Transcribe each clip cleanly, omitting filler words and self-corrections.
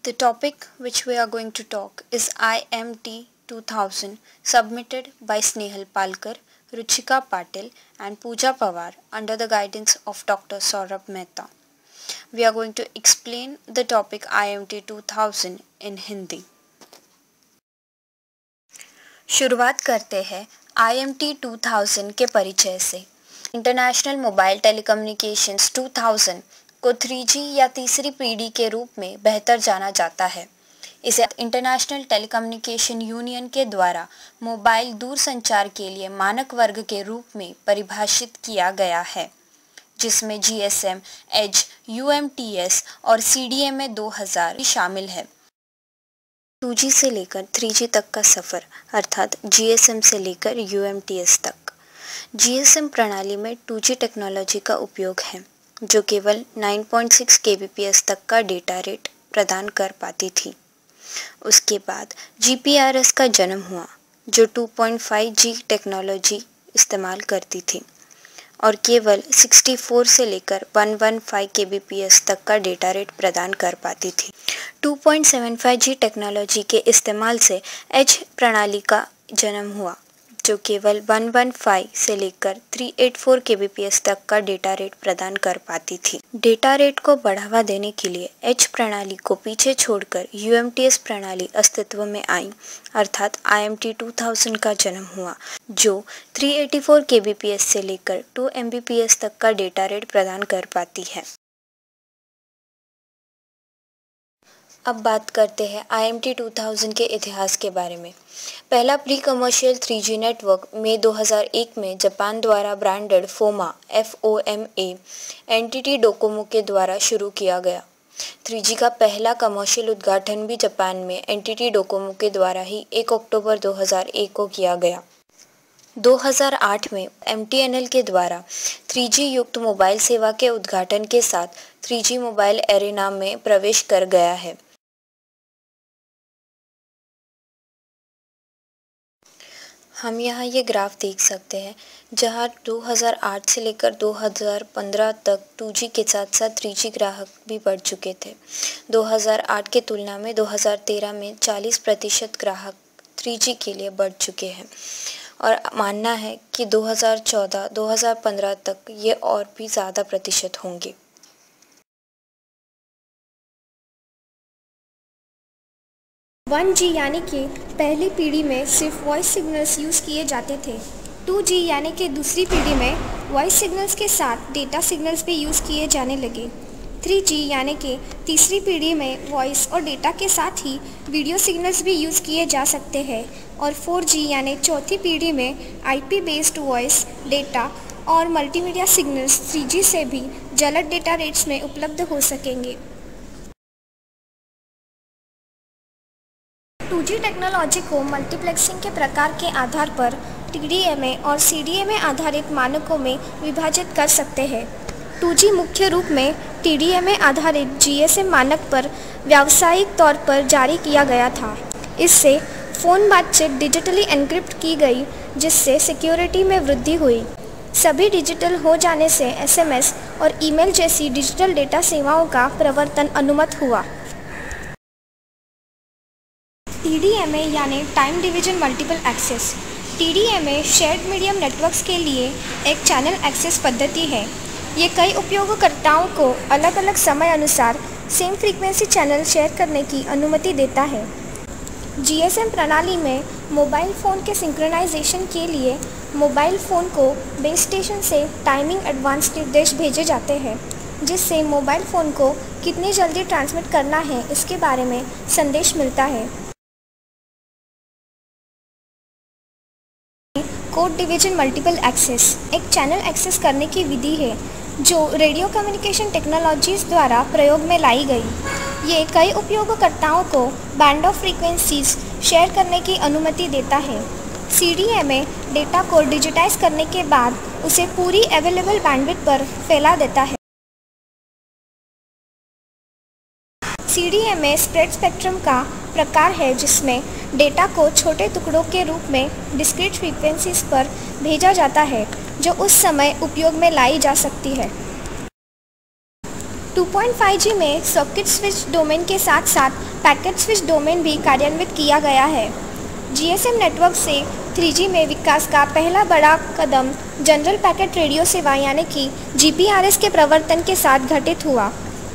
The topic which we are going to talk is IMT 2000 submitted by Snehal Palkar, Ruchika Patil and Pooja Pawar under the guidance of Dr. Saurabh Mehta. We are going to explain the topic IMT 2000 in Hindi. शुरुआत करते हैं IMT 2000 के परिचय से। International mobile telecommunications 2000 को 3G या तीसरी पीढ़ी के रूप में बेहतर जाना जाता है। इसे इंटरनेशनल टेलीकम्युनिकेशन यूनियन के द्वारा मोबाइल दूरसंचार के लिए मानक वर्ग के रूप में परिभाषित किया गया है, जिसमें GSM, Edge, UMTS और CDMA 2000 शामिल है। 2G से लेकर 3G तक का सफ़र अर्थात GSM से लेकर UMTS तक। GSM प्रणाली में 2G टेक्नोलॉजी का उपयोग है, जो केवल 9.6 kbps तक का डेटा रेट प्रदान कर पाती थी। उसके बाद GPRS का जन्म हुआ, जो 2.5G टेक्नोलॉजी इस्तेमाल करती थी और केवल 64 से लेकर 115 kbps तक का डेटा रेट प्रदान कर पाती थी। 2.75G टेक्नोलॉजी के इस्तेमाल से एज प्रणाली का जन्म हुआ, जो केवल 115 से लेकर 384 kbps तक का डेटा रेट प्रदान कर पाती थी। डेटा रेट को बढ़ावा देने के लिए एच प्रणाली को पीछे छोड़कर UMTS प्रणाली अस्तित्व में आई, अर्थात IMT 2000 का जन्म हुआ, जो 384 kbps से लेकर 2 Mbps तक का डेटा रेट प्रदान कर पाती है। अब बात करते हैं IMT 2000 के इतिहास के बारे में। पहला प्री कमर्शियल 3G नेटवर्क मई 2001 में जापान द्वारा ब्रांडेड FOMA NTT डोकोमो के द्वारा शुरू किया गया। 3G का पहला कमर्शियल उद्घाटन भी जापान में NTT डोकोमो के द्वारा ही 1 अक्टूबर 2001 को किया गया। 2008 में MTNL के द्वारा 3G युक्त मोबाइल सेवा के उद्घाटन के साथ 3G मोबाइल एरेना में प्रवेश कर गया है। हम यहाँ ये ग्राफ देख सकते हैं, जहाँ 2008 से लेकर 2015 तक 2G के साथ साथ 3G ग्राहक भी बढ़ चुके थे। 2008 की तुलना में 2013 में 40% ग्राहक 3G के लिए बढ़ चुके हैं और मानना है कि 2014-2015 तक ये और भी ज़्यादा प्रतिशत होंगे। 1G यानी कि पहली पीढ़ी में सिर्फ वॉइस सिग्नल्स यूज़ किए जाते थे। 2G यानी कि दूसरी पीढ़ी में वॉइस सिग्नल्स के साथ डेटा सिग्नल्स भी यूज़ किए जाने लगे। 3G यानी कि तीसरी पीढ़ी में वॉइस और डेटा के साथ ही वीडियो सिग्नल्स भी यूज़ किए जा सकते हैं और 4G यानी चौथी पीढ़ी में IP बेस्ड वॉइस, डेटा और मल्टीमीडिया सिग्नल्स 3G से भी जलद डेटा रेट्स में उपलब्ध हो सकेंगे। 2G टेक्नोलॉजी को मल्टीप्लेक्सिंग के प्रकार के आधार पर TDMA और CDMA आधारित मानकों में विभाजित कर सकते हैं। 2G मुख्य रूप में TDMA आधारित GSM मानक पर व्यावसायिक तौर पर जारी किया गया था। इससे फ़ोन बातचीत डिजिटली एन्क्रिप्ट की गई, जिससे सिक्योरिटी में वृद्धि हुई। सभी डिजिटल हो जाने से SMS और ईमेल जैसी डिजिटल डेटा सेवाओं का प्रवर्तन अनुमत हुआ। TDMA यानी time division multiple access. TDMA shared medium networks के लिए एक चैनल एक्सेस पद्धति है। ये कई उपयोगकर्ताओं को अलग अलग समय अनुसार सेम फ्रीक्वेंसी चैनल शेयर करने की अनुमति देता है। GSM प्रणाली में मोबाइल फ़ोन के सिंक्रोनाइजेशन के लिए मोबाइल फ़ोन को बेस स्टेशन से टाइमिंग एडवांस निर्देश भेजे जाते हैं, जिससे मोबाइल फ़ोन को कितनी जल्दी ट्रांसमिट करना है इसके बारे में संदेश मिलता है। कोड डिवीजन मल्टीपल एक्सेस एक चैनल एक्सेस करने की विधि है जो रेडियो कम्युनिकेशन टेक्नोलॉजीज़ द्वारा प्रयोग में लाई गई। ये कई उपयोगकर्ताओं को बैंड ऑफ फ्रीक्वेंसीज शेयर करने की अनुमति देता है। CDMA डेटा को डिजिटाइज करने के बाद उसे पूरी अवेलेबल बैंडविड्थ पर फैला देता है। CDMA स्प्रेड स्पेक्ट्रम का प्रकार है, जिसमें डेटा को छोटे टुकड़ों के रूप में डिस्क्रीट फ्रीक्वेंसीज पर भेजा जाता है, जो उस समय उपयोग में लाई जा सकती है। 2.5G में सॉकेट स्विच डोमेन के साथ साथ पैकेट स्विच डोमेन भी कार्यान्वित किया गया है। GSM नेटवर्क से 3G में विकास का पहला बड़ा कदम जनरल पैकेट रेडियो सेवा यानी कि GPRS के प्रवर्तन के साथ घटित हुआ।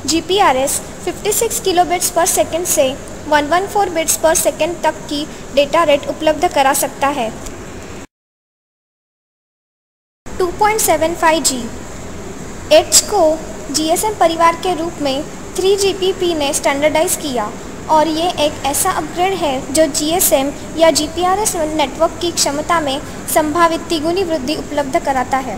GPRS 56 किलोबिट्स पर सेकंड से 114 बिट्स पर सेकंड तक की डेटा रेट उपलब्ध करा सकता है। 2.75G एड्ज को GSM परिवार के रूप में 3GPP ने स्टैंडर्डाइज किया और ये एक ऐसा अपग्रेड है जो GSM या GPRS नेटवर्क की क्षमता में संभावित तिगुनी वृद्धि उपलब्ध कराता है।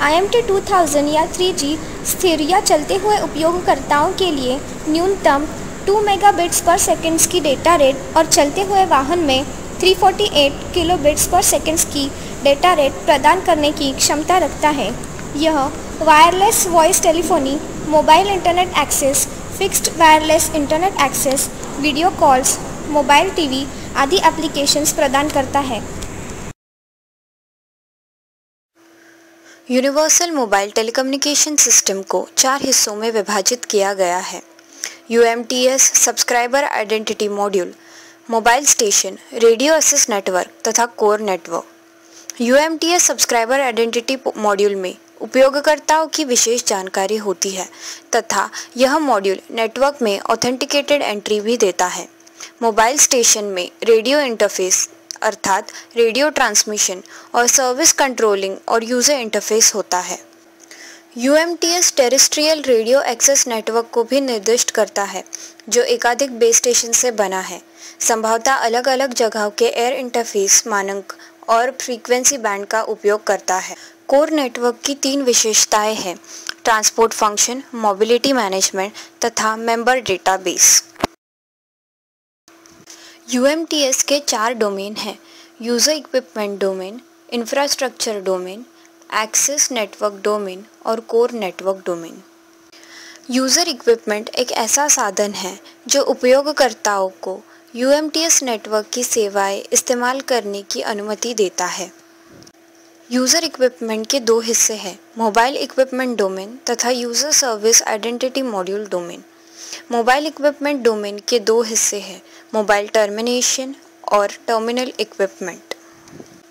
IMT 2000 या 3G स्थिर या चलते हुए उपयोगकर्ताओं के लिए न्यूनतम 2 मेगाबिट्स पर सेकंड की डेटा रेट और चलते हुए वाहन में 348 किलोबिट्स पर सेकंड की डेटा रेट प्रदान करने की क्षमता रखता है। यह wireless voice telephony, mobile internet access, fixed wireless internet access, video calls, mobile TV आदि एप्लीकेशंस प्रदान करता है। यूनिवर्सल मोबाइल टेलीकम्युनिकेशन सिस्टम को 4 हिस्सों में विभाजित किया गया है। UMTS subscriber identity module, mobile station, radio access network तथा core network. UMTS subscriber identity module में उपयोगकर्ताओं की विशेष जानकारी होती है तथा यह मॉड्यूल नेटवर्क में ऑथेंटिकेटेड एंट्री भी देता है। मोबाइल स्टेशन में रेडियो इंटरफेस अर्थात रेडियो ट्रांसमिशन और सर्विस कंट्रोलिंग और यूज़र इंटरफेस होता है। UMTS terrestrial radio access network को भी निर्दिष्ट करता है जो एकाधिक बेस स्टेशन से बना है, संभवतः अलग अलग जगहों के एयर इंटरफेस मानक और फ्रीक्वेंसी बैंड का उपयोग करता है। कोर नेटवर्क की 3 विशेषताएं हैं: ट्रांसपोर्ट फंक्शन, मोबिलिटी मैनेजमेंट तथा मेंबर डेटाबेस। UMTS के 4 डोमेन हैं: user equipment domain, infrastructure domain, access network domain और core network domain. User equipment एक ऐसा साधन है जो उपयोगकर्ताओं को UMTS नेटवर्क की सेवाएं इस्तेमाल करने की अनुमति देता है। यूज़र इक्विपमेंट के 2 हिस्से हैं: मोबाइल इक्विपमेंट डोमेन तथा user service identity module domain. Mobile equipment domain के 2 हिस्से हैं: मोबाइल टर्मिनेशन और टर्मिनल इक्विपमेंट।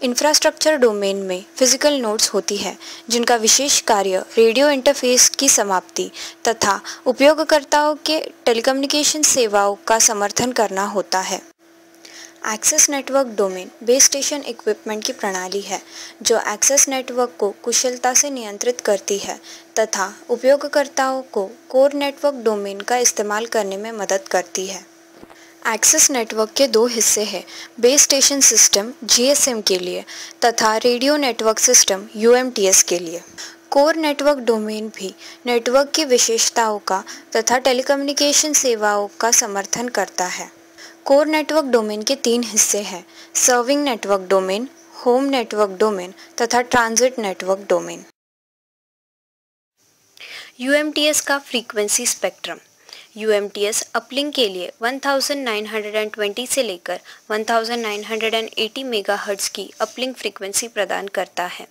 इंफ्रास्ट्रक्चर डोमेन में फिजिकल नोड्स होती है जिनका विशेष कार्य रेडियो इंटरफेस की समाप्ति तथा उपयोगकर्ताओं के टेलीकम्युनिकेशन सेवाओं का समर्थन करना होता है। Access network domain base station equipment की प्रणाली है जो एक्सेस नेटवर्क को कुशलता से नियंत्रित करती है तथा उपयोगकर्ताओं को कोर नेटवर्क डोमेन का इस्तेमाल करने में मदद करती है। एक्सेस नेटवर्क के 2 हिस्से हैं: बेस स्टेशन सिस्टम GSM के लिए तथा रेडियो नेटवर्क सिस्टम UMTS के लिए। कोर नेटवर्क डोमेन भी नेटवर्क की विशेषताओं का तथा टेलीकम्युनिकेशन सेवाओं का समर्थन करता है। कोर नेटवर्क डोमेन के 3 हिस्से हैं: serving network domain, home network domain तथा ट्रांजिट नेटवर्क डोमेन। UMTS का फ्रीक्वेंसी स्पेक्ट्रम। UMTS अपलिंक के लिए 1920 से लेकर 1980 मेगाहर्ट्ज़ की अपलिंक फ्रीक्वेंसी प्रदान करता है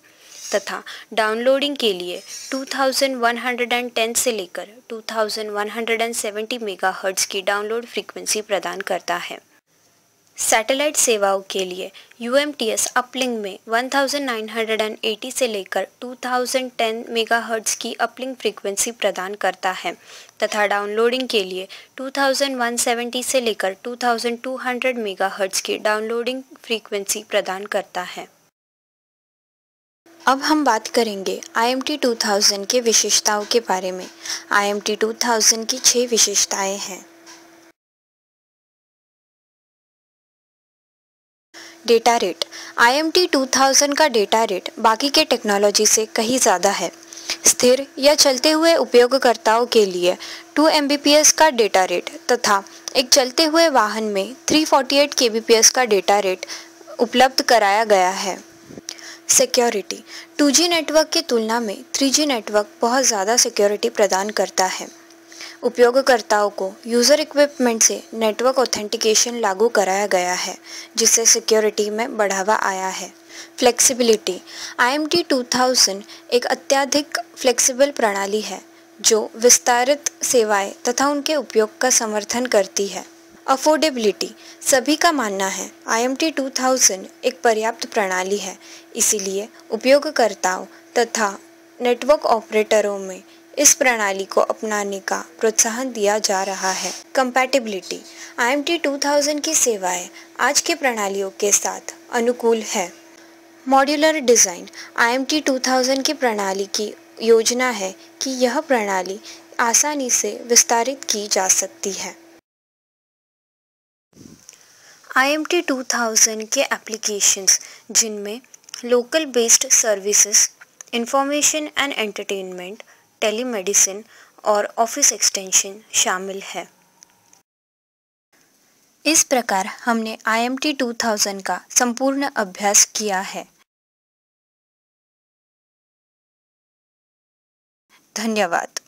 तथा डाउनलोडिंग के लिए 2110 से लेकर 2170 मेगाहर्ट्ज़ की डाउनलोड फ्रीक्वेंसी प्रदान करता है। सैटेलाइट सेवाओं के लिए UMTS अपलिंक में 1980 से लेकर 2010 मेगाहर्ट्ज़ की अपलिंक फ्रीक्वेंसी प्रदान करता है तथा डाउनलोडिंग के लिए 2170 से लेकर 2200 मेगाहर्ट्ज़ की डाउनलोडिंग फ्रीक्वेंसी प्रदान करता है। अब हम बात करेंगे IMT 2000 के विशेषताओं के बारे में। IMT 2000 की 6 विशेषताएं हैं। Data rate. IMT 2000 का डेटा रेट बाकी के टेक्नोलॉजी से कहीं ज़्यादा है। स्थिर या चलते हुए उपयोगकर्ताओं के लिए 2 Mbps का डेटा रेट तथा एक चलते हुए वाहन में 348 kbps का डेटा रेट उपलब्ध कराया गया है। सिक्योरिटी। 2G नेटवर्क की तुलना में 3G नेटवर्क बहुत ज़्यादा सिक्योरिटी प्रदान करता है। उपयोगकर्ताओं को यूज़र इक्विपमेंट से नेटवर्क ऑथेंटिकेशन लागू कराया गया है जिससे सिक्योरिटी में बढ़ावा आया है। फ्लेक्सिबिलिटी। IMT 2000 एक अत्यधिक फ्लेक्सिबल प्रणाली है जो विस्तारित सेवाएं तथा उनके उपयोग का समर्थन करती है। अफोर्डेबिलिटी, सभी का मानना है IMT 2000 एक पर्याप्त प्रणाली है, इसीलिए उपयोगकर्ताओं तथा नेटवर्क ऑपरेटरों में इस प्रणाली को अपनाने का प्रोत्साहन दिया जा रहा है। कंपैटिबिलिटी, IMT 2000 की सेवाएं आज के प्रणालियों के साथ अनुकूल है। मॉड्यूलर डिज़ाइन, IMT 2000 की प्रणाली की योजना है कि यह प्रणाली आसानी से विस्तारित की जा सकती है। IMT 2000 के एप्लीकेशंस जिनमें local based services, information and entertainment, telemedicine और ऑफिस एक्सटेंशन शामिल है। इस प्रकार हमने IMT 2000 का संपूर्ण अभ्यास किया है। धन्यवाद।